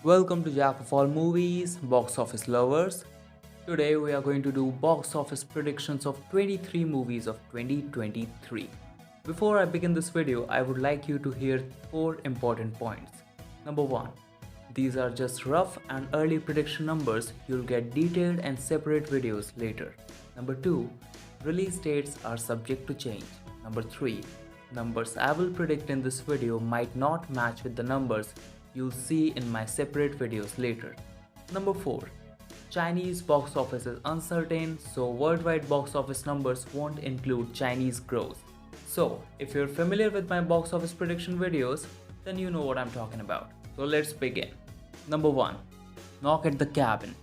Welcome to Jack of All Movies, Box Office Lovers. Today we are going to do box office predictions of 23 movies of 2023. Before I begin this video, I would like you to hear 4 important points. Number 1. These are just rough and early prediction numbers, you'll get detailed and separate videos later. Number 2. Release dates are subject to change. Number 3. Numbers I will predict in this video might not match with the numbers you'll see in my separate videos later. Number 4. Chinese box office is uncertain, so worldwide box office numbers won't include Chinese growth. So, if you're familiar with my box office prediction videos, then you know what I'm talking about. So let's begin. Number 1. Knock at the Cabin.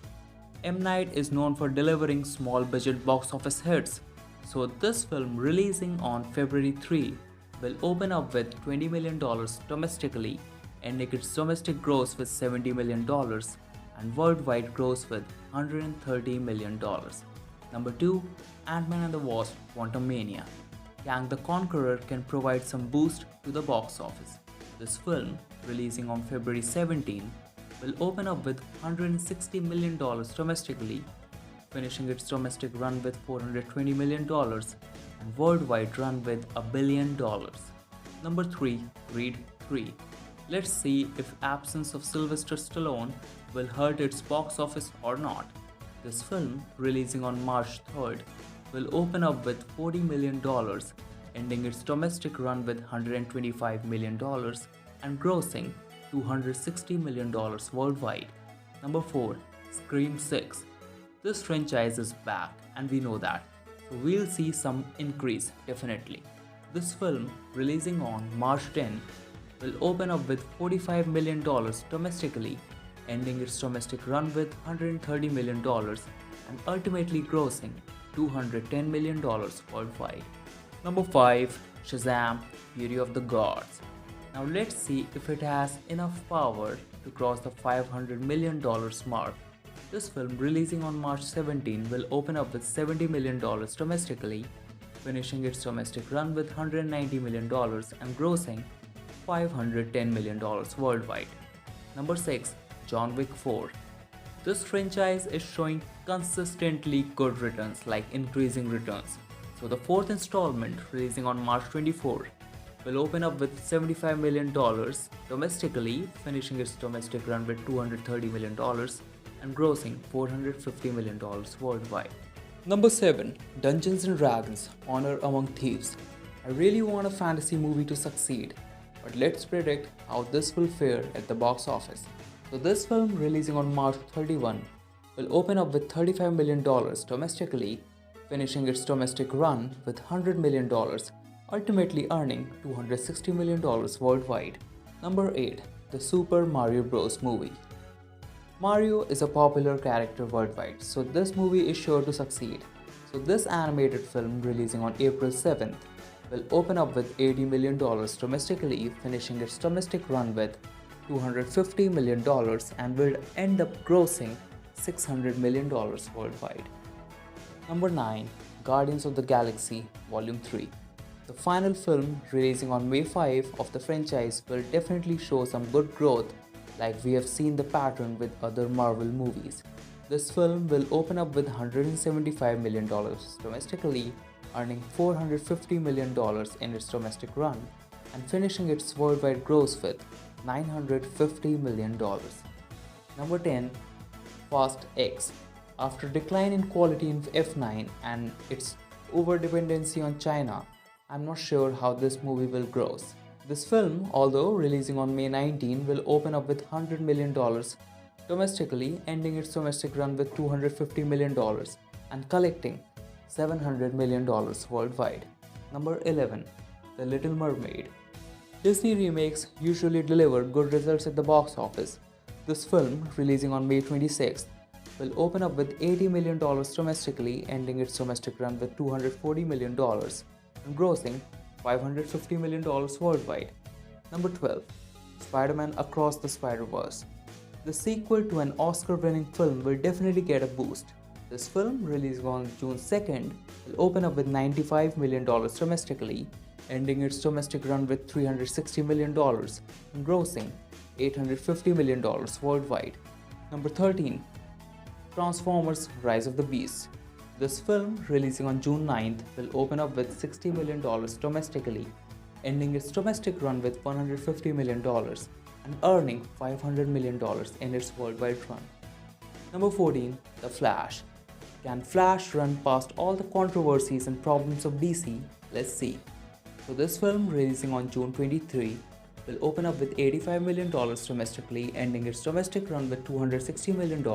M. Night is known for delivering small budget box office hits, so this film releasing on February 3 will open up with $20 million domestically, ending its domestic gross with $70 million and worldwide gross with $130 million. Number 2. Ant-Man and the Wasp: Quantumania. Kang the Conqueror can provide some boost to the box office. This film, releasing on February 17, will open up with $160 million domestically, finishing its domestic run with $420 million and worldwide run with $1 billion. Number 3. Creed 3. Let's see if absence of Sylvester Stallone will hurt its box office or not. This film, releasing on March 3rd, will open up with $40 million, ending its domestic run with $125 million and grossing $260 million worldwide. Number 4. Scream 6. This franchise is back and we know that, so we'll see some increase definitely. This film, releasing on March 10, will open up with $45 million domestically, ending its domestic run with $130 million and ultimately grossing $210 million worldwide. Number 5. Shazam! Fury of the Gods. Now let's see if it has enough power to cross the $500 million mark. This film, releasing on March 17, will open up with $70 million domestically, finishing its domestic run with $190 million and grossing $510 million worldwide. Number 6. John Wick 4. This franchise is showing consistently good returns, like increasing returns. So the 4th installment, releasing on March 24, will open up with $75 million domestically, finishing its domestic run with $230 million and grossing $450 million worldwide. Number 7. Dungeons and Dragons: Honor Among Thieves. I really want a fantasy movie to succeed, but let's predict how this will fare at the box office. So this film, releasing on March 31, will open up with $35 million domestically, finishing its domestic run with $100 million, ultimately earning $260 million worldwide. Number 8. The Super Mario Bros. Movie. Mario is a popular character worldwide, so this movie is sure to succeed. So this animated film, releasing on April 7th, will open up with $80 million domestically, finishing its domestic run with $250 million and will end up grossing $600 million worldwide. Number 9. Guardians of the Galaxy Volume 3. The final film, releasing on May 5 of the franchise, will definitely show some good growth, like we have seen the pattern with other Marvel movies. This film will open up with $175 million domestically, earning $450 million in its domestic run and finishing its worldwide gross with $950 million. Number 10. Fast X. After decline in quality in F9 and its over-dependency on China, I'm not sure how this movie will gross. This film, although releasing on May 19, will open up with $100 million domestically, ending its domestic run with $250 million and collecting $700 million worldwide. Number 11. The Little Mermaid. Disney remakes usually deliver good results at the box office. This film, releasing on May 26, will open up with $80 million domestically, ending its domestic run with $240 million and grossing $550 million worldwide. Number 12. Spider-Man Across the Spider-Verse. The sequel to an Oscar-winning film will definitely get a boost. This film, released on June 2nd, will open up with $95 million domestically, ending its domestic run with $360 million and grossing $850 million worldwide. Number 13. Transformers Rise of the Beast. This film, releasing on June 9th, will open up with $60 million domestically, ending its domestic run with $150 million and earning $500 million in its worldwide run. Number 14. The Flash. Can Flash run past all the controversies and problems of DC? Let's see. So this film, releasing on June 23, will open up with $85 million domestically, ending its domestic run with $260 million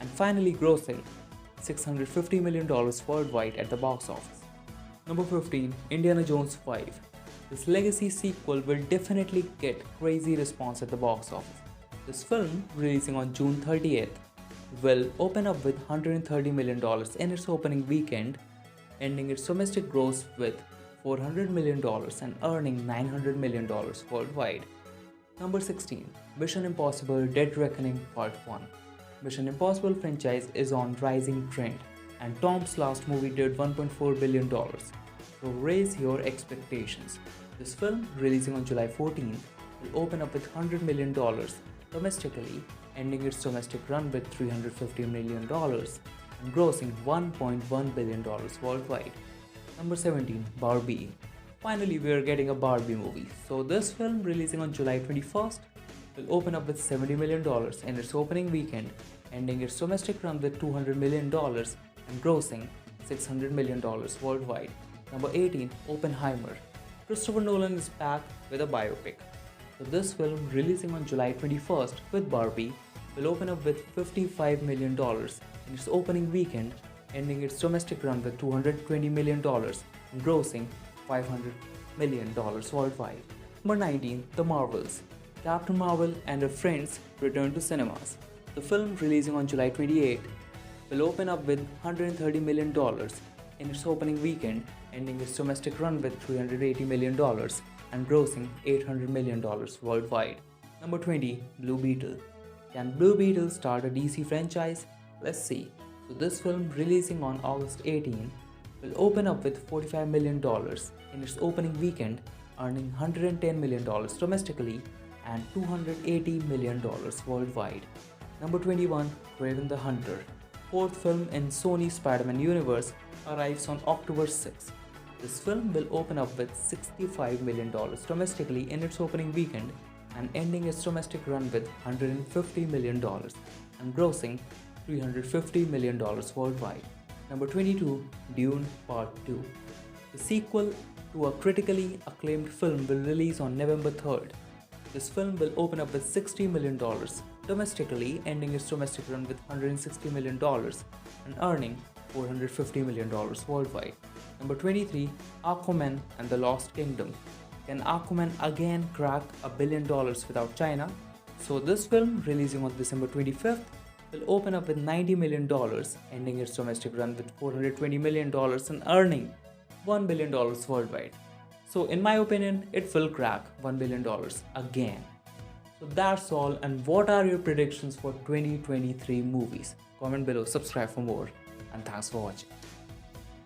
and finally grossing $650 million worldwide at the box office. Number 15. Indiana Jones 5. This legacy sequel will definitely get crazy response at the box office. This film, releasing on June 30th, will open up with $130 million in its opening weekend, ending its domestic gross with $400 million and earning $900 million worldwide. Number 16. Mission Impossible Dead Reckoning Part 1. Mission Impossible franchise is on rising trend and Tom's last movie did $1.4 billion. So raise your expectations. This film, releasing on July 14th, will open up with $100 million domestically, ending its domestic run with $350 million and grossing $1.1 billion worldwide. Number 17. Barbie. Finally, we are getting a Barbie movie. So this film, releasing on July 21st, will open up with $70 million in its opening weekend, ending its domestic run with $200 million and grossing $600 million worldwide. Number 18. Oppenheimer. Christopher Nolan is back with a biopic. So this film, releasing on July 21st with Barbie, will open up with $55 million in its opening weekend, ending its domestic run with $220 million and grossing $500 million worldwide. Number 19. The Marvels. Captain Marvel and her friends return to cinemas. The film, releasing on July 28, will open up with $130 million in its opening weekend, ending its domestic run with $380 million and grossing $800 million worldwide. Number 20. Blue Beetle. Can Blue Beetle start a DC franchise? Let's see. So this film, releasing on August 18, will open up with $45 million in its opening weekend, earning $110 million domestically and $280 million worldwide. Number 21. Kraven the Hunter. Fourth film in Sony's Spider-Man universe arrives on October 6. This film will open up with $65 million domestically in its opening weekend and ending its domestic run with $150 million and grossing $350 million worldwide. Number 22. Dune Part 2. The sequel to a critically acclaimed film will release on November 3rd. This film will open up with $60 million domestically, ending its domestic run with $160 million and earning $450 million worldwide. Number 23. Aquaman and the Lost Kingdom. Can Aquaman again crack $1 billion without China? So this film, releasing on December 25th, will open up with $90 million, ending its domestic run with $420 million and earning $1 billion worldwide. So in my opinion, it will crack $1 billion again. So that's all, and what are your predictions for 2023 movies? Comment below, subscribe for more, and thanks for watching.